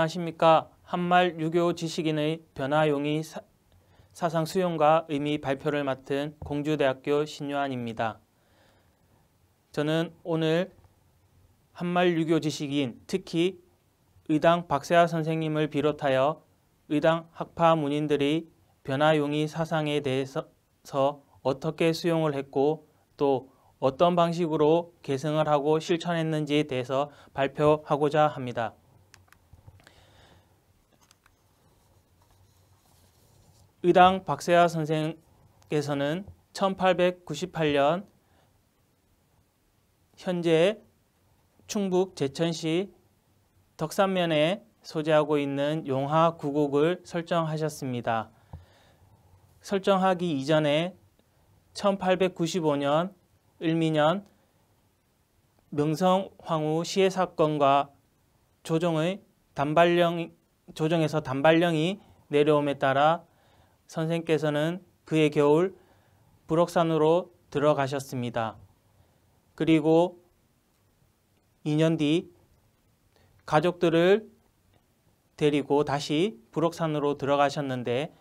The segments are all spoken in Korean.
안녕하십니까. 한말 유교 지식인의 변화용의 사상 수용과 의미 발표를 맡은 공주대학교 신요한입니다. 저는 오늘 한말 유교 지식인, 특히 의당 박세아 선생님을 비롯하여 의당 학파 문인들이 변화용의 사상에 대해서 어떻게 수용을 했고 또 어떤 방식으로 계승을 하고 실천했는지에 대해서 발표하고자 합니다. 의당 박세아 선생께서는 1898년 현재 충북 제천시 덕산면에 소재하고 있는 용화구곡을 설정하셨습니다. 설정하기 이전에 1895년 을미년 명성황후 시해 사건과 조정에서 단발령이 내려옴에 따라 선생께서는 그해 겨울 불옥산으로 들어가셨습니다. 그리고 2년 뒤 가족들을 데리고 다시 불옥산으로 들어가셨는데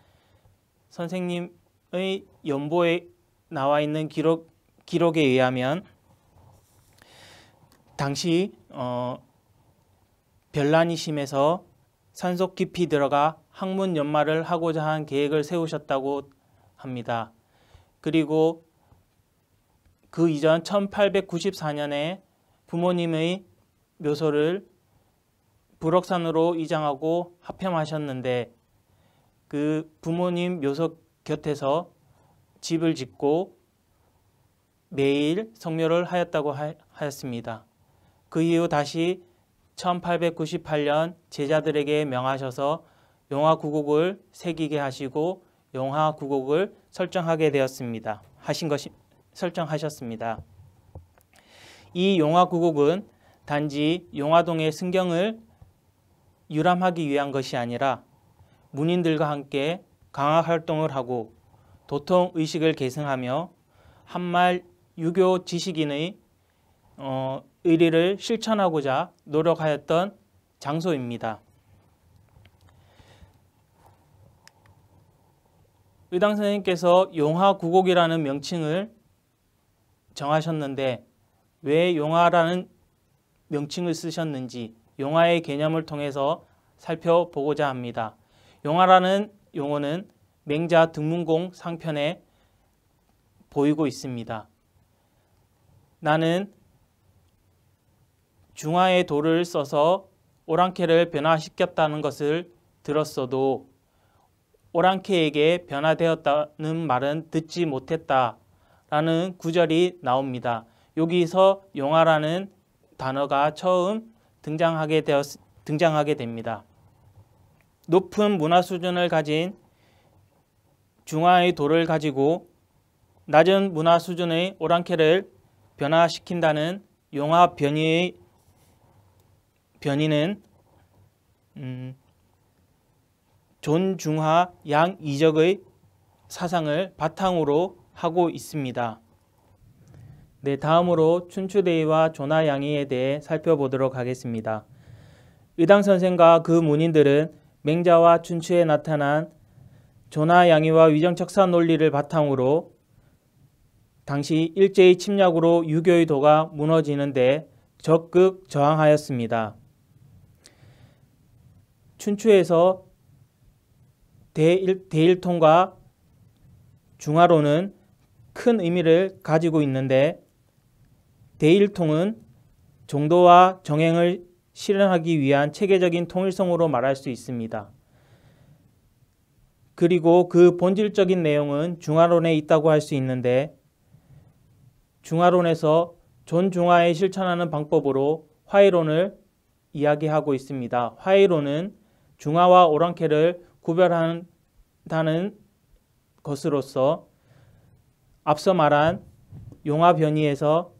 선생님의 연보에 나와 있는 기록에 의하면 당시 변란이 심해서 산속 깊이 들어가 학문 연마를 하고자 한 계획을 세우셨다고 합니다. 그리고 그 이전 1894년에 부모님의 묘소를 불옥산으로 이장하고 하평하셨는데 그 부모님 묘소 곁에서 집을 짓고 매일 성묘를 하였다고 하였습니다. 그 이후 다시 1898년 제자들에게 명하셔서 용화구곡을 새기게 하시고 용화구곡을 설정하셨습니다. 이 용화구곡은 단지 용화동의 승경을 유람하기 위한 것이 아니라 문인들과 함께 강화 활동을 하고 도통의식을 계승하며 한말 유교 지식인의 의리를 실천하고자 노력하였던 장소입니다. 의당 선생님께서 용화구곡이라는 명칭을 정하셨는데 왜 용화라는 명칭을 쓰셨는지 용화의 개념을 통해서 살펴보고자 합니다. 용화라는 용어는 맹자 등문공 상편에 보이고 있습니다. 나는 중화의 도를 써서 오랑캐를 변화시켰다는 것을 들었어도 오랑캐에게 변화되었다는 말은 듣지 못했다라는 구절이 나옵니다. 여기서 용화라는 단어가 처음 등장하게 됩니다. 높은 문화 수준을 가진 중화의 도를 가지고 낮은 문화 수준의 오랑캐를 변화시킨다는 용화 변이는 존중화 양이적의 사상을 바탕으로 하고 있습니다. 네, 다음으로 춘추대의와 조나양이에 대해 살펴보도록 하겠습니다. 의당 선생과 그 문인들은 맹자와 춘추에 나타난 조나양이와 위정척사 논리를 바탕으로 당시 일제의 침략으로 유교의 도가 무너지는데 적극 저항하였습니다. 춘추에서 대일통과 중화론은 큰 의미를 가지고 있는데 대일통은 정도와 정행을 실현하기 위한 체계적인 통일성으로 말할 수 있습니다. 그리고 그 본질적인 내용은 중화론에 있다고 할 수 있는데 중화론에서 존중화에 실천하는 방법으로 화해론을 이야기하고 있습니다. 화해론은 중화와 오랑캐를 구별한다는 것으로서 앞서 말한 용화 변이에서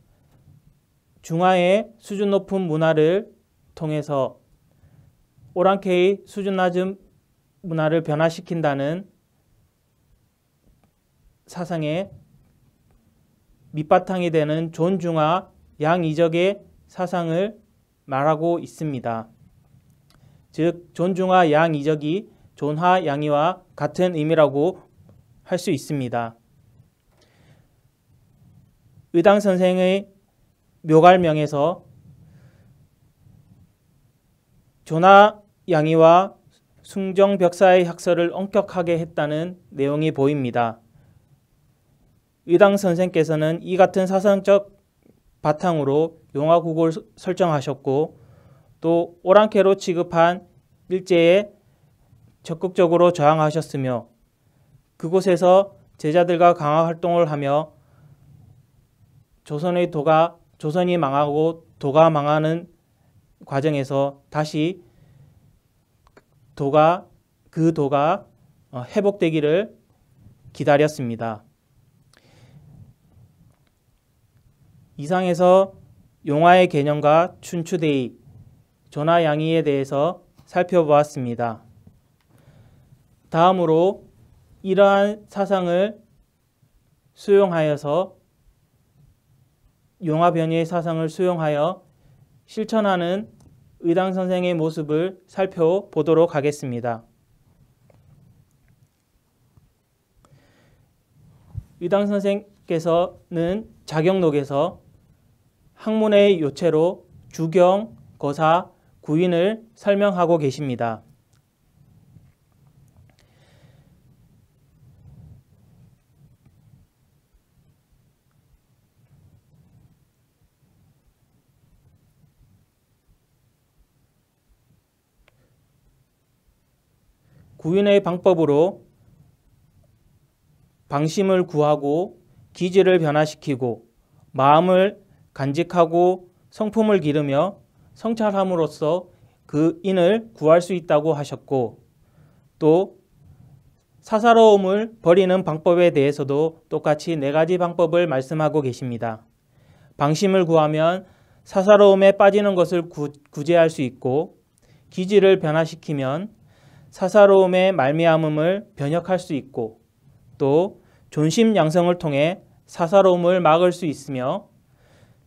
중화의 수준 높은 문화를 통해서 오랑캐의 수준 낮은 문화를 변화시킨다는 사상의 밑바탕이 되는 존중화 양이적의 사상을 말하고 있습니다. 즉 존중하 양이적이 존하 양이와 같은 의미라고 할 수 있습니다. 의당 선생의 묘갈명에서 존하 양이와 숭정벽사의 학설을 엄격하게 했다는 내용이 보입니다. 의당 선생께서는 이 같은 사상적 바탕으로 용화국어를 설정하셨고 또 오랑캐로 취급한 일제에 적극적으로 저항하셨으며 그곳에서 제자들과 강화 활동을 하며 조선이 망하고 도가 망하는 과정에서 다시 그 도가 회복되기를 기다렸습니다. 이상에서 용화의 개념과 춘추대의, 존하양이에 대해서 살펴보았습니다. 다음으로 이러한 사상을 수용하여서 용화변희의 사상을 수용하여 실천하는 의당 선생의 모습을 살펴보도록 하겠습니다. 의당 선생께서는 자경록에서 학문의 요체로 주경, 거사, 구인을 설명하고 계십니다. 구인의 방법으로 방심을 구하고 기질을 변화시키고 마음을 간직하고 성품을 기르며 성찰함으로써 그 인을 구할 수 있다고 하셨고 또 사사로움을 버리는 방법에 대해서도 똑같이 4가지 방법을 말씀하고 계십니다. 방심을 구하면 사사로움에 빠지는 것을 구제할 수 있고 기질을 변화시키면 사사로움의 말미암음을 변혁할 수 있고 또 존심 양성을 통해 사사로움을 막을 수 있으며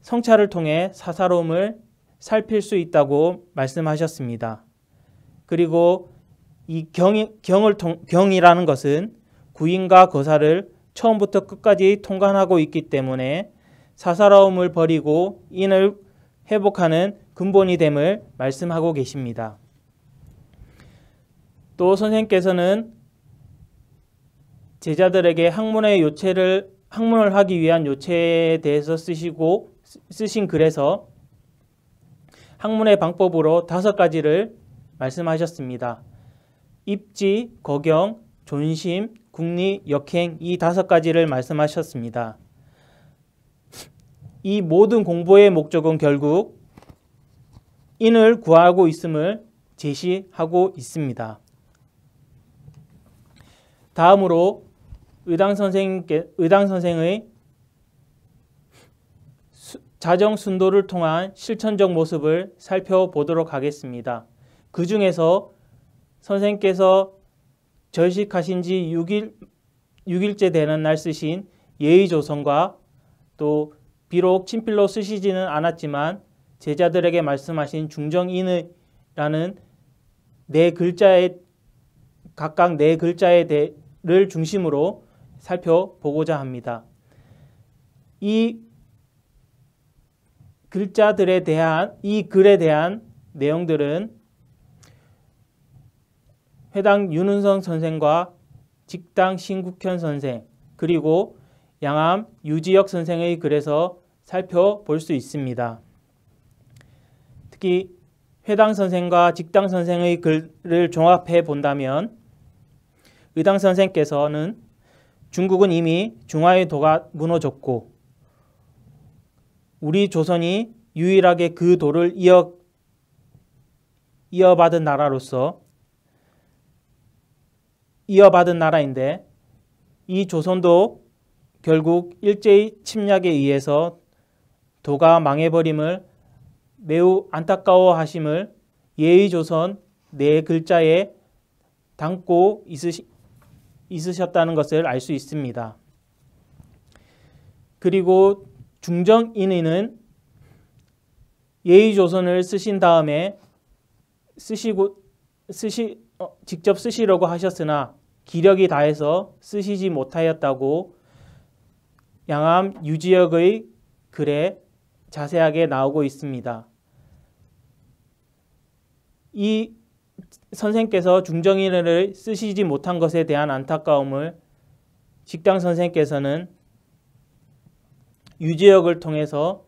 성찰을 통해 사사로움을 살필 수 있다고 말씀하셨습니다. 그리고 이 경이라는 것은 구인과 거사를 처음부터 끝까지 통관하고 있기 때문에 사사로움을 버리고 인을 회복하는 근본이 됨을 말씀하고 계십니다. 또 선생님께서는 제자들에게 학문을 하기 위한 요체에 대해서 쓰신 글에서 학문의 방법으로 5가지를 말씀하셨습니다. 입지, 거경, 존심, 국리, 역행 이 5가지를 말씀하셨습니다. 이 모든 공부의 목적은 결국 인을 구하고 있음을 제시하고 있습니다. 다음으로 의당 선생의 자정순도를 통한 실천적 모습을 살펴보도록 하겠습니다. 그 중에서 선생님께서 절식하신 지 6일째 되는 날 쓰신 예의조선과 또 비록 친필로 쓰시지는 않았지만 제자들에게 말씀하신 중정인의라는 각각 4글자를 중심으로 살펴보고자 합니다. 이 글에 대한 내용들은 회당 윤은성 선생과 직당 신국현 선생 그리고 양암 유지혁 선생의 글에서 살펴볼 수 있습니다. 특히 회당 선생과 직당 선생의 글을 종합해 본다면 의당 선생께서는 중국은 이미 중화의 도가 무너졌고 우리 조선이 유일하게 그 도를 이어받은 나라인데 이 조선도 결국 일제의 침략에 의해서 도가 망해버림을 매우 안타까워하심을 예의조선 4글자에 담고 있으셨다는 것을 알 수 있습니다. 그리고 중정인의는 예의조선을 쓰신 다음에 직접 쓰시려고 하셨으나 기력이 다해서 쓰시지 못하였다고 양암 유지역의 글에 자세하게 나오고 있습니다. 이 선생께서 중정인을 쓰시지 못한 것에 대한 안타까움을 식당 선생께서는 유지역을 통해서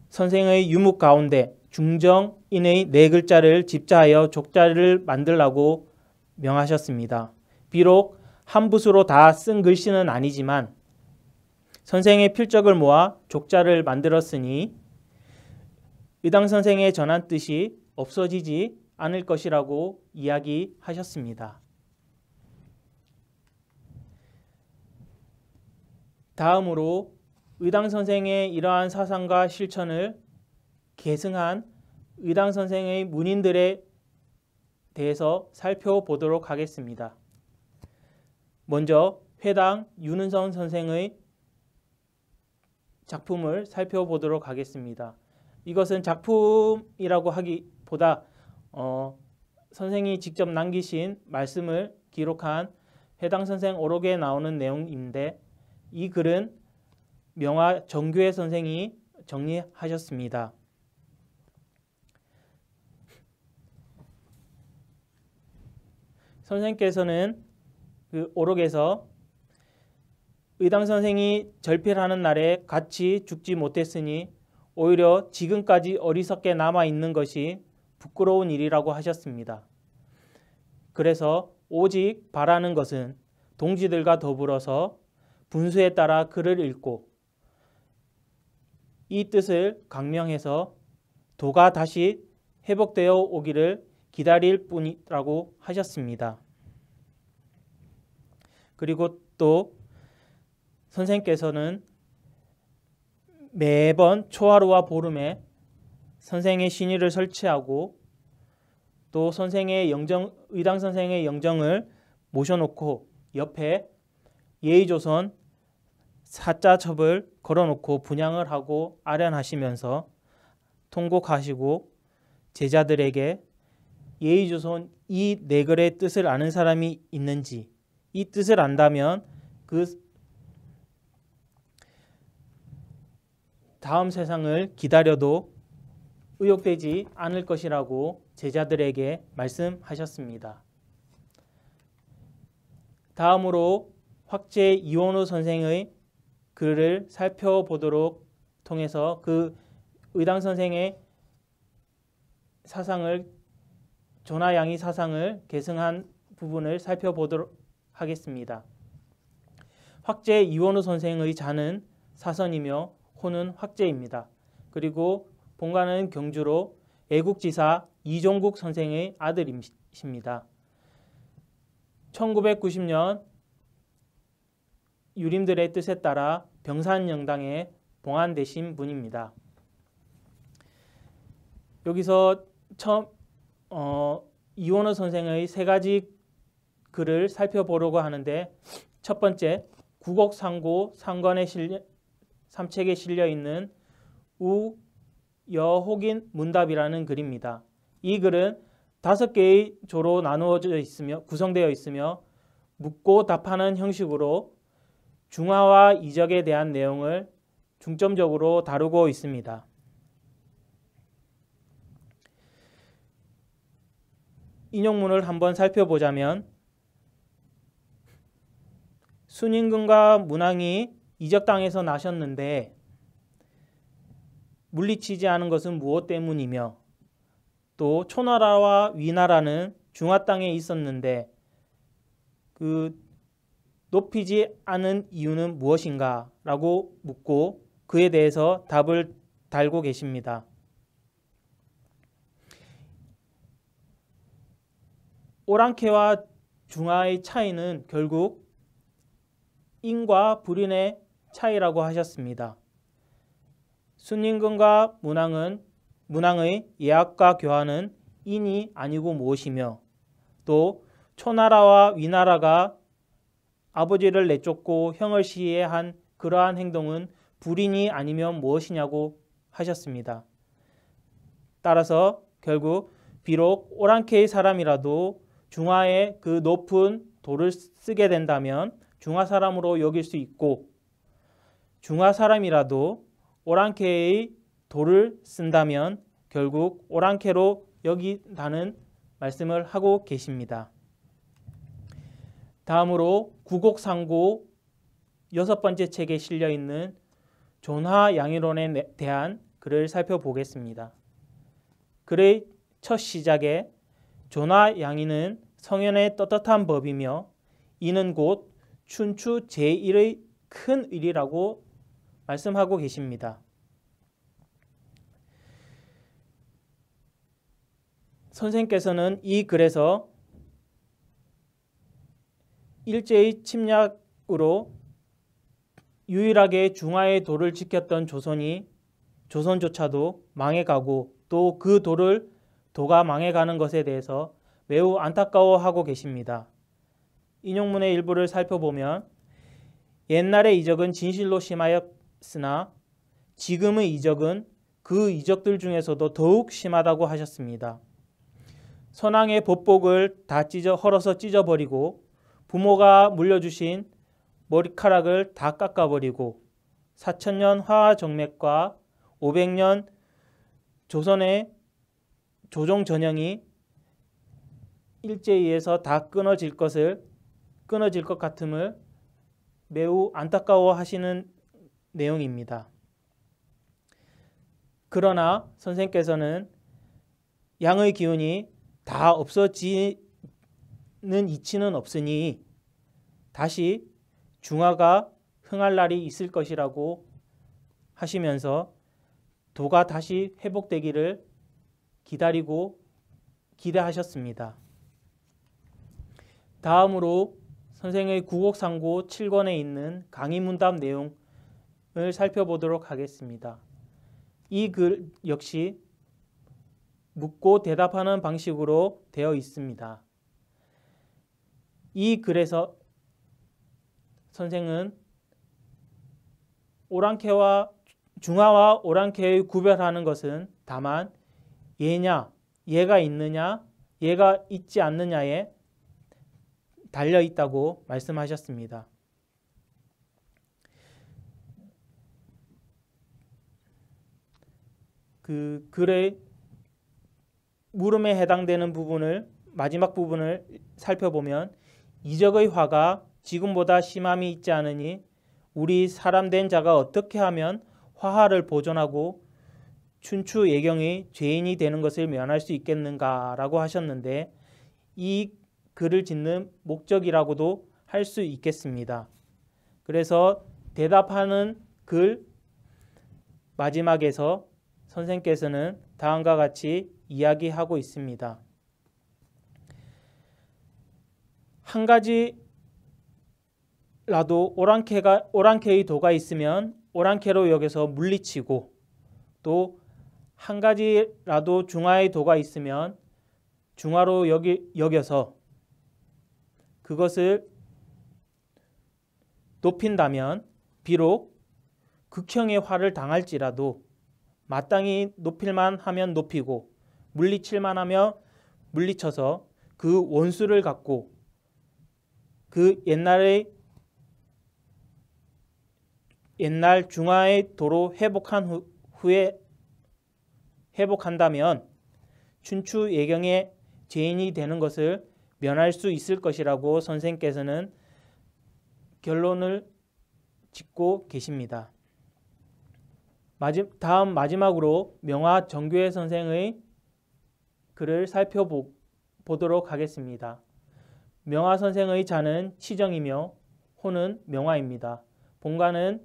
선생의 유묵 가운데 중정인의 4글자를 집자하여 족자를 만들라고 명하셨습니다. 비록 한 붓으로 다 쓴 글씨는 아니지만 선생의 필적을 모아 족자를 만들었으니 의당 선생의 전한 뜻이 없어지지 않을 것이라고 이야기하셨습니다. 다음으로 의당 선생의 이러한 사상과 실천을 계승한 의당 선생의 문인들에 대해서 살펴보도록 하겠습니다. 먼저 회당 윤은성 선생의 작품을 살펴보도록 하겠습니다. 이것은 작품이라고 하기보다 선생이 직접 남기신 말씀을 기록한 회당 선생 오록에 나오는 내용인데 이 글은 명화 정교회 선생이 정리하셨습니다. 선생께서는 그 오록에서 의당 선생이 절필하는 날에 같이 죽지 못했으니 오히려 지금까지 어리석게 남아있는 것이 부끄러운 일이라고 하셨습니다. 그래서 오직 바라는 것은 동지들과 더불어서 분수에 따라 글을 읽고 이 뜻을 강명해서 도가 다시 회복되어 오기를 기다릴 뿐이라고 하셨습니다. 그리고 또 선생께서는 매번 초하루와 보름에 선생의 신의를 설치하고 또 선생의 의당 선생의 영정을 모셔놓고 옆에 예의조선 사자첩을 걸어놓고 분향을 하고 아련하시면서 통곡하시고 제자들에게 예의조선 이 4글의 뜻을 아는 사람이 있는지, 이 뜻을 안다면 그 다음 세상을 기다려도 의욕되지 않을 것이라고 제자들에게 말씀하셨습니다. 다음으로 확재 이원우 선생의 글을 살펴보도록 통해서 그 의당 선생의 사상을 조나양이 사상을 계승한 부분을 살펴보도록 하겠습니다. 확재 이원우 선생의 자는 사선이며 호는 확재입니다. 그리고 본가는 경주로 애국지사 이종국 선생의 아들이십니다. 1990년 유림들의 뜻에 따라 병산영당에 봉안되신 분입니다. 여기서 처음 이원호 선생의 3가지 글을 살펴보려고 하는데 첫 번째 구곡상고 상권의 3책에 실려있는 우여혹인 문답이라는 글입니다. 이 글은 5개의 조로 나누어져 있으며 구성되어 있으며 묻고 답하는 형식으로 중화와 이적에 대한 내용을 중점적으로 다루고 있습니다. 인용문을 한번 살펴보자면 순임금과 문왕이 이적 땅에서 나셨는데 물리치지 않은 것은 무엇 때문이며 또 초나라와 위나라는 중화 땅에 있었는데 그 높이지 않은 이유는 무엇인가 라고 묻고 그에 대해서 답을 달고 계십니다. 오랑캐와 중화의 차이는 결국 인과 불인의 차이라고 하셨습니다. 순임금과 문왕의 예약과 교화는 인이 아니고 무엇이며 또 초나라와 위나라가 아버지를 내쫓고 형을 시해한 그러한 행동은 불인이 아니면 무엇이냐고 하셨습니다. 따라서 결국 비록 오랑캐의 사람이라도 중화의 그 높은 도를 쓰게 된다면 중화 사람으로 여길 수 있고, 중화 사람이라도 오랑캐의 도를 쓴다면 결국 오랑캐로 여긴다는 말씀을 하고 계십니다. 다음으로 구곡상고 6번째 책에 실려 있는 존화양의론에 대한 글을 살펴보겠습니다. 글의 첫 시작에 존화양의는 성현의 떳떳한 법이며 이는 곧 춘추 제1의 큰 의리라고 말씀하고 계십니다. 선생께서는 이 글에서 일제의 침략으로 유일하게 중화의 도를 지켰던 조선조차도 망해가고 또 그 도가 망해가는 것에 대해서 매우 안타까워하고 계십니다. 인용문의 일부를 살펴보면 옛날의 이적은 진실로 심하였으나 지금의 이적은 그 이적들 중에서도 더욱 심하다고 하셨습니다. 선왕의 법복을 다 헐어서 찢어버리고 부모가 물려주신 머리카락을 다 깎아버리고 4,000년 화정맥과 500년 조선의 조종 전형이 일제에 의해서 다 끊어질 것 같음을 매우 안타까워하시는 내용입니다. 그러나 선생께서는 양의 기운이 다 없어지는 이치는 없으니 다시 중화가 흥할 날이 있을 것이라고 하시면서 도가 다시 회복되기를 기대하셨습니다. 다음으로 선생의 구곡상고 7권에 있는 강의문답 내용을 살펴보도록 하겠습니다. 이 글 역시 묻고 대답하는 방식으로 되어 있습니다. 이 글에서 선생은 중화와 오랑캐의 구별하는 것은 다만 얘가 있느냐, 얘가 있지 않느냐에 달려 있다고 말씀하셨습니다. 그 글의 물음에 해당되는 마지막 부분을 살펴보면 이적의 화가 지금보다 심함이 있지 않으니 우리 사람 된 자가 어떻게 하면 화하를 보존하고 춘추 예경의 죄인이 되는 것을 면할 수 있겠는가라고 하셨는데 이 글을 짓는 목적이라고도 할 수 있겠습니다. 그래서 대답하는 글 마지막에서 선생께서는 다음과 같이 이야기하고 있습니다. 한 가지라도 오랑캐의 도가 있으면 오랑캐로 여겨서 물리치고 또 한 가지라도 중화의 도가 있으면 중화로 여겨서 그것을 높인다면 비록 극형의 화를 당할지라도 마땅히 높일만 하면 높이고 물리칠만 하며 물리쳐서 그 원수를 갖고 그 옛날 중화의 도로 회복한다면 춘추 예경의 죄인이 되는 것을 면할 수 있을 것이라고 선생께서는 결론을 짓고 계십니다. 다음 마지막으로 명화 정교회 선생의 글을 살펴보도록 하겠습니다. 명화 선생의 자는 치정이며 호는 명화입니다. 본가는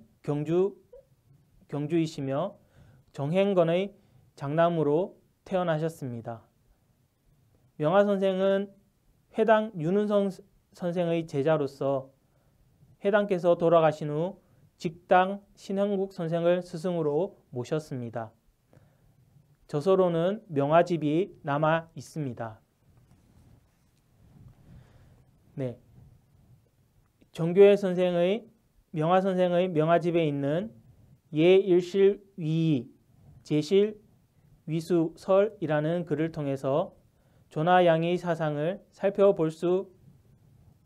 경주이시며 정행건의 장남으로 태어나셨습니다. 명화 선생은 회당 윤은성 선생의 제자로서 회당께서 돌아가신 후 직당 신형국 선생을 스승으로 모셨습니다. 저서로는 명화집이 남아 있습니다. 네, 정교회 선생의 명화 선생의 명화집에 있는 예일실 위의 제실 위수설이라는 글을 통해서 존화 양의 사상을 살펴볼 수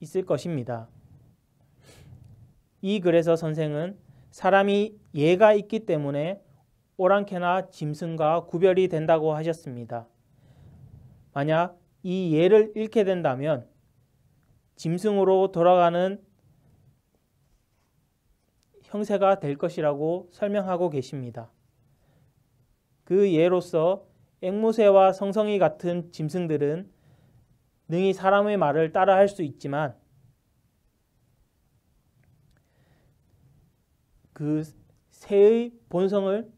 있을 것입니다. 이 글에서 선생은 사람이 예가 있기 때문에 오랑캐나 짐승과 구별이 된다고 하셨습니다. 만약 이 예를 잃게 된다면 짐승으로 돌아가는 형세가 될 것이라고 설명하고 계십니다. 그 예로서 앵무새와 성성이 같은 짐승들은 능히 사람의 말을 따라할 수 있지만 그 새의 본성을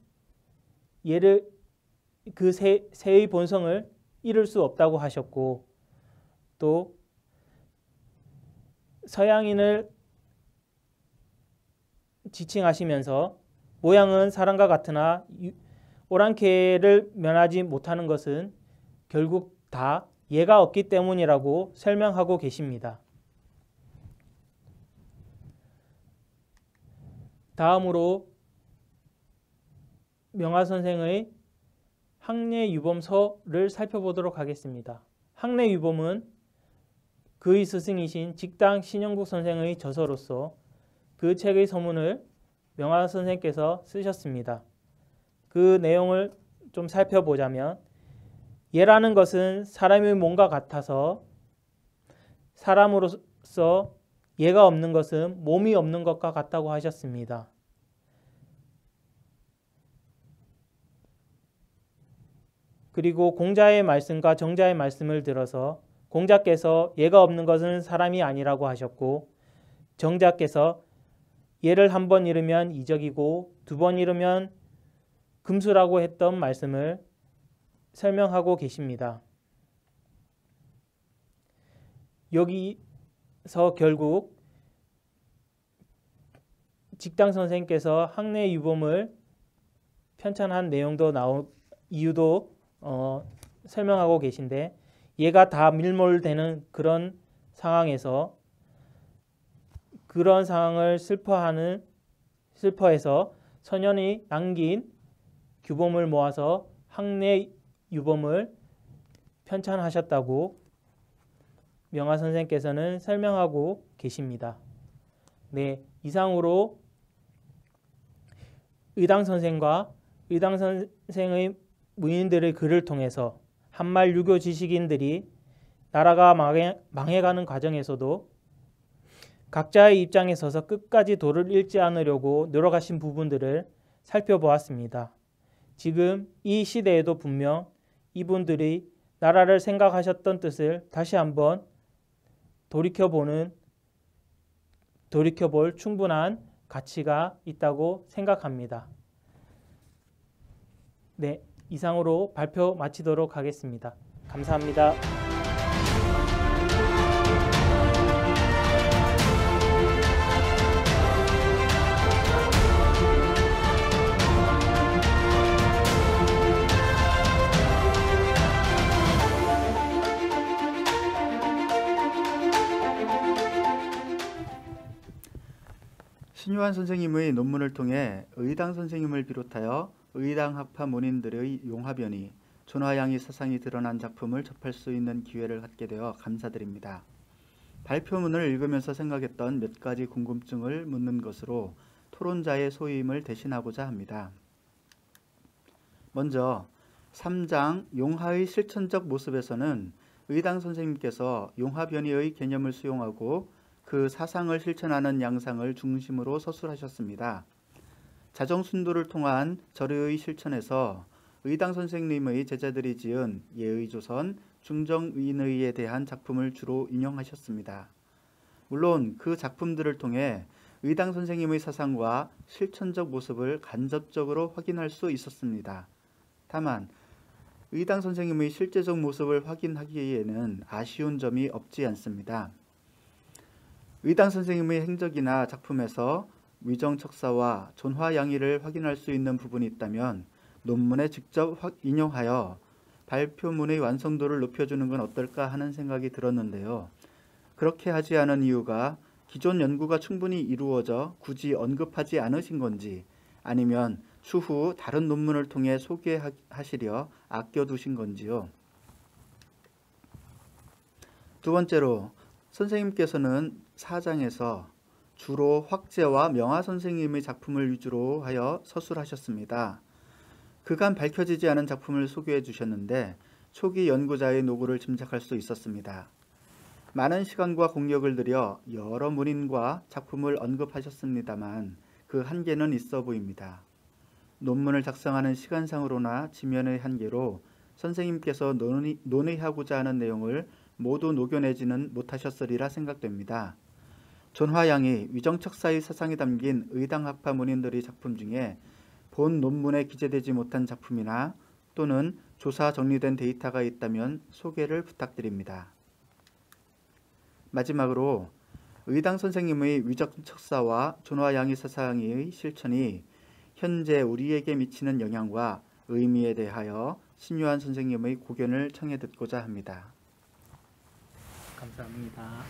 새의 본성을 잃을 수 없다고 하셨고, 또 서양인을 지칭하시면서 모양은 사람과 같으나 오랑캐를 면하지 못하는 것은 결국 다 예가 없기 때문이라고 설명하고 계십니다. 다음으로 명화선생의 학례유범서를 살펴보도록 하겠습니다. 학례유범은 그의 스승이신 직당 신영국 선생의 저서로서 그 책의 서문을 명화선생께서 쓰셨습니다. 그 내용을 좀 살펴보자면, 예라는 것은 사람의 몸과 같아서 사람으로서 예가 없는 것은 몸이 없는 것과 같다고 하셨습니다. 그리고 공자의 말씀과 정자의 말씀을 들어서 공자께서 예가 없는 것은 사람이 아니라고 하셨고, 정자께서 예를 한 번 잃으면 이적이고 두 번 잃으면 금수라고 했던 말씀을 설명하고 계십니다. 여기서 결국 직당 선생께서 학례유범을 편찬한 내용도 이유도 설명하고 계신데, 얘가 다 밀몰되는 그런 상황에서 그런 상황을 슬퍼해서 선현이 남긴 규범을 모아서 학례유범을 편찬하셨다고 명화선생께서는 설명하고 계십니다. 네, 이상으로 의당선생과 의당선생의 무인들의 글을 통해서 한말 유교 지식인들이 나라가 망해가는 과정에서도 각자의 입장에 서서 끝까지 도를 잃지 않으려고 노력하신 부분들을 살펴보았습니다. 지금 이 시대에도 분명 이분들이 나라를 생각하셨던 뜻을 다시 한번 돌이켜볼 충분한 가치가 있다고 생각합니다. 네, 이상으로 발표 마치도록 하겠습니다. 감사합니다. 신유한 선생님의 논문을 통해 의당 선생님을 비롯하여 의당 학파 문인들의 용화변이 존화양의 사상이 드러난 작품을 접할 수 있는 기회를 갖게 되어 감사드립니다. 발표문을 읽으면서 생각했던 몇 가지 궁금증을 묻는 것으로 토론자의 소임을 대신하고자 합니다. 먼저 3장 용화의 실천적 모습에서는 의당 선생님께서 용화변이의 개념을 수용하고 그 사상을 실천하는 양상을 중심으로 서술하셨습니다. 자정순도를 통한 절의의 실천에서 의당 선생님의 제자들이 지은 예의조선, 중정인의에 대한 작품을 주로 인용하셨습니다. 물론 그 작품들을 통해 의당 선생님의 사상과 실천적 모습을 간접적으로 확인할 수 있었습니다. 다만 의당 선생님의 실제적 모습을 확인하기에는 아쉬운 점이 없지 않습니다. 의당 선생님의 행적이나 작품에서 위정척사와 존화양의를 확인할 수 있는 부분이 있다면 논문에 직접 인용하여 발표문의 완성도를 높여주는 건 어떨까 하는 생각이 들었는데요. 그렇게 하지 않은 이유가 기존 연구가 충분히 이루어져 굳이 언급하지 않으신 건지, 아니면 추후 다른 논문을 통해 소개하시려 아껴두신 건지요. 두 번째로 선생님께서는 4장에서 주로 확재와 명화 선생님의 작품을 위주로 하여 서술하셨습니다. 그간 밝혀지지 않은 작품을 소개해 주셨는데 초기 연구자의 노고를 짐작할 수 있었습니다. 많은 시간과 공력을 들여 여러 문인과 작품을 언급하셨습니다만 그 한계는 있어 보입니다. 논문을 작성하는 시간상으로나 지면의 한계로 선생님께서 논의하고자 하는 내용을 모두 녹여내지는 못하셨으리라 생각됩니다. 존화양이 위정척사의 사상이 담긴 의당학파 문인들의 작품 중에 본 논문에 기재되지 못한 작품이나 또는 조사 정리된 데이터가 있다면 소개를 부탁드립니다. 마지막으로 의당 선생님의 위정척사와 존화양의 사상의 실천이 현재 우리에게 미치는 영향과 의미에 대하여 신유한 선생님의 고견을 청해 듣고자 합니다. 감사합니다.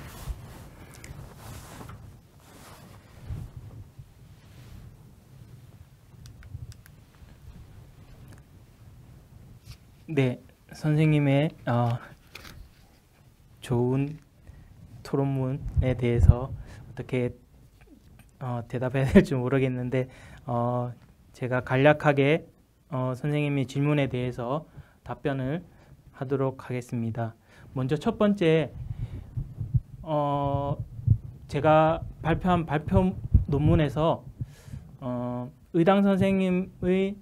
네, 선생님의 좋은 토론문에 대해서 어떻게 대답해야 될지 모르겠는데 제가 간략하게 선생님의 질문에 대해서 답변을 하도록 하겠습니다. 먼저 첫 번째 제가 발표한 발표 논문에서 의당 선생님의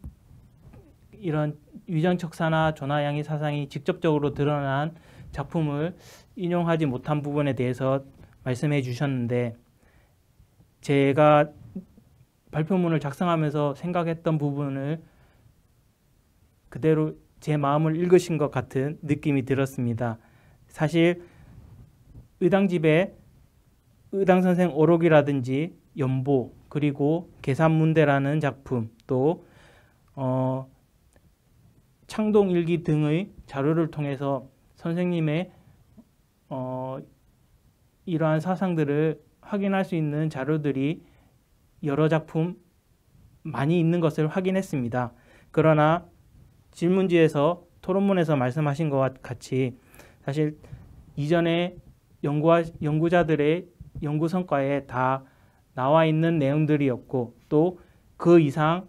이런 위정척사나 존화양의 사상이 직접적으로 드러난 작품을 인용하지 못한 부분에 대해서 말씀해 주셨는데 제가 발표문을 작성하면서 생각했던 부분을 그대로 제 마음을 읽으신 것 같은 느낌이 들었습니다. 사실 의당집에 의당 선생 오록이라든지 연보 그리고 계산문대라는 작품 또 창동일기 등의 자료를 통해서 선생님의 이러한 사상들을 확인할 수 있는 자료들이 여러 작품 많이 있는 것을 확인했습니다. 그러나 질문지에서 토론문에서 말씀하신 것과 같이 사실 이전에 연구자들의 연구 성과에 다 나와 있는 내용들이었고 또 그 이상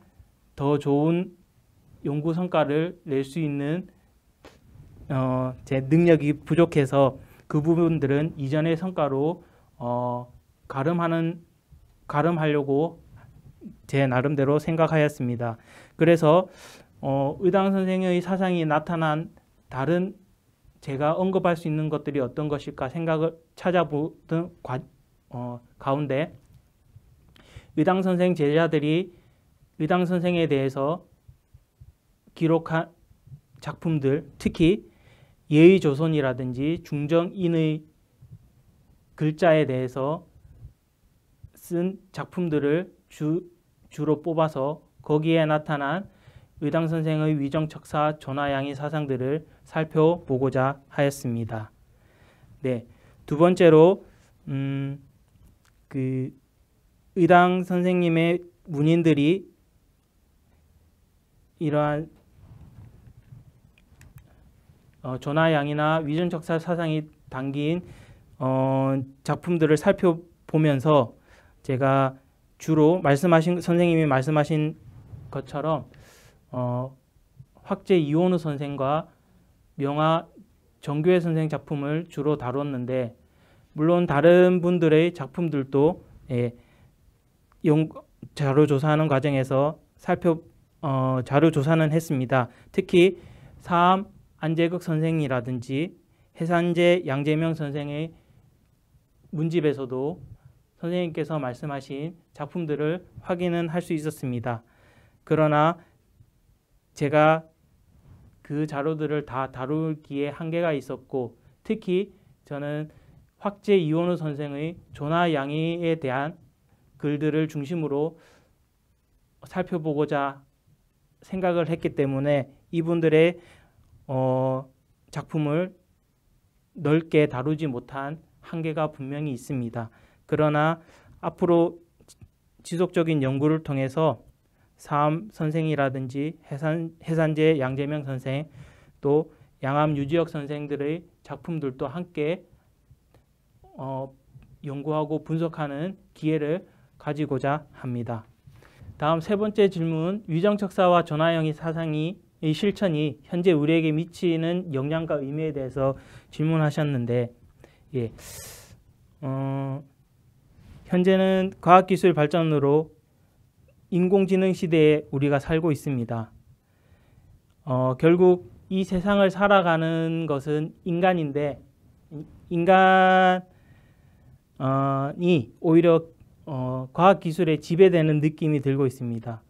더 좋은 연구 성과를 낼 수 있는 제 능력이 부족해서 그 부분들은 이전의 성과로 가름하려고 제 나름대로 생각하였습니다. 그래서 의당 선생의 사상이 나타난 다른 제가 언급할 수 있는 것들이 어떤 것일까 생각을 찾아보던 가운데 의당 선생 제자들이 의당 선생에 대해서 기록한 작품들, 특히 예의조선이라든지 중정인의 글자에 대해서 쓴 작품들을 주로 뽑아서 거기에 나타난 의당 선생의 위정척사 존화양의 사상들을 살펴보고자 하였습니다. 네, 두 번째로 그 의당 선생님의 문인들이 이러한 존화양이나 위정척사 사상이 담긴 작품들을 살펴보면서 제가 주로 선생님이 말씀하신 것처럼 확재 이원우 선생과 명화 정교회 선생 작품을 주로 다뤘는데 물론 다른 분들의 작품들도 자료 조사하는 과정에서 자료 조사는 했습니다. 특히 사암 안재극 선생이라든지 해산제 양재명 선생의 문집에서도 선생님께서 말씀하신 작품들을 확인은 할 수 있었습니다. 그러나 제가 그 자료들을 다 다루기에 한계가 있었고 특히 저는 확재 이원우 선생의 존화양의에 대한 글들을 중심으로 살펴보고자 생각을 했기 때문에 이분들의 작품을 넓게 다루지 못한 한계가 분명히 있습니다. 그러나 앞으로 지속적인 연구를 통해서 사암 선생이라든지 해산제 양재명 선생 또 양암 유지혁 선생들의 작품들도 함께 연구하고 분석하는 기회를 가지고자 합니다. 다음 세 번째 질문, 위정척사와 전화영의 사상의 실천이 현재 우리에게 미치는 영향과 의미에 대해서 질문하셨는데, 예, 현재는 과학기술 발전으로 인공지능 시대에 우리가 살고 있습니다. 결국 이 세상을 살아가는 것은 인간인데, 인간이 오히려 과학기술에 지배되는 느낌이 들고 있습니다.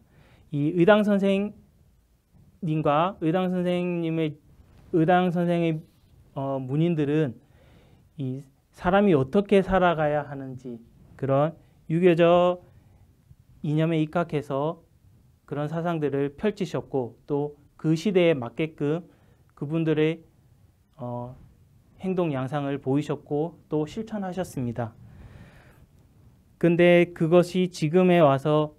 이 의당 선생님과 의당 선생의 문인들은 이 사람이 어떻게 살아가야 하는지 그런 유교적 이념에 입각해서 그런 사상들을 펼치셨고, 또 그 시대에 맞게끔 그분들의 행동 양상을 보이셨고 또 실천하셨습니다. 근데 그것이 지금에 와서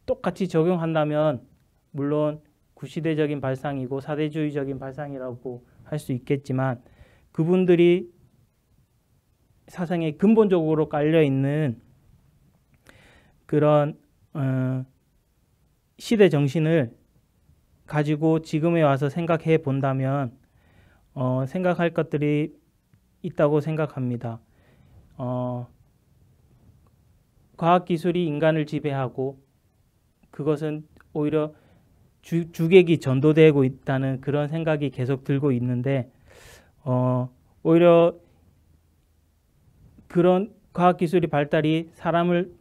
똑같이 적용한다면 물론 구시대적인 발상이고 사대주의적인 발상이라고 할 수 있겠지만, 그분들이 사상에 근본적으로 깔려 있는 그런 시대 정신을 가지고 지금에 와서 생각해 본다면 생각할 것들이 있다고 생각합니다. 과학기술이 인간을 지배하고 그것은 오히려 주객이 전도되고 있다는 그런 생각이 계속 들고 있는데, 오히려 그런 과학기술의 발달이 사람을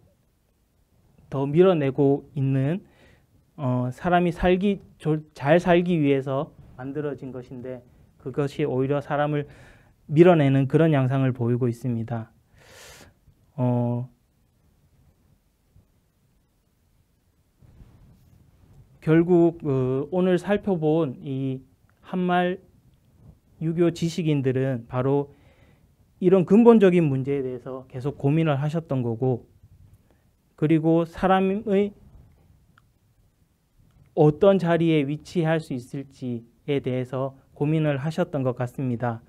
더 밀어내고 있는, 사람이 잘 살기 위해서 만들어진 것인데 그것이 오히려 사람을 밀어내는 그런 양상을 보이고 있습니다. 결국 오늘 살펴본 이 한말 유교 지식인들은 바로 이런 근본적인 문제에 대해서 계속 고민을 하셨던 거고, 그리고 사람의 어떤 자리에 위치할 수 있을지에 대해서 고민을 하셨던 것 같습니다.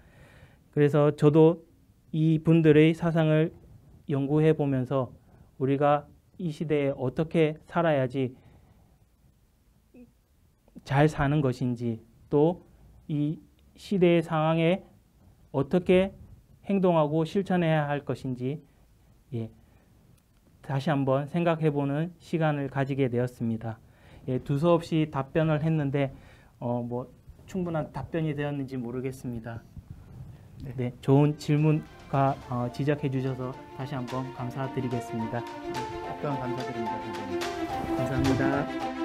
그래서 저도 이 분들의 사상을 연구해 보면서 우리가 이 시대에 어떻게 살아야지 잘 사는 것인지, 또 이 시대의 상황에 어떻게 행동하고 실천해야 할 것인지 다시 한번 생각해 보는 시간을 가지게 되었습니다. 두서없이 답변을 했는데 충분한 답변이 되었는지 모르겠습니다. 네, 좋은 질문과 지적해 주셔서 다시 한번 감사드리겠습니다. 답변 감사드립니다, 선생님. 감사합니다.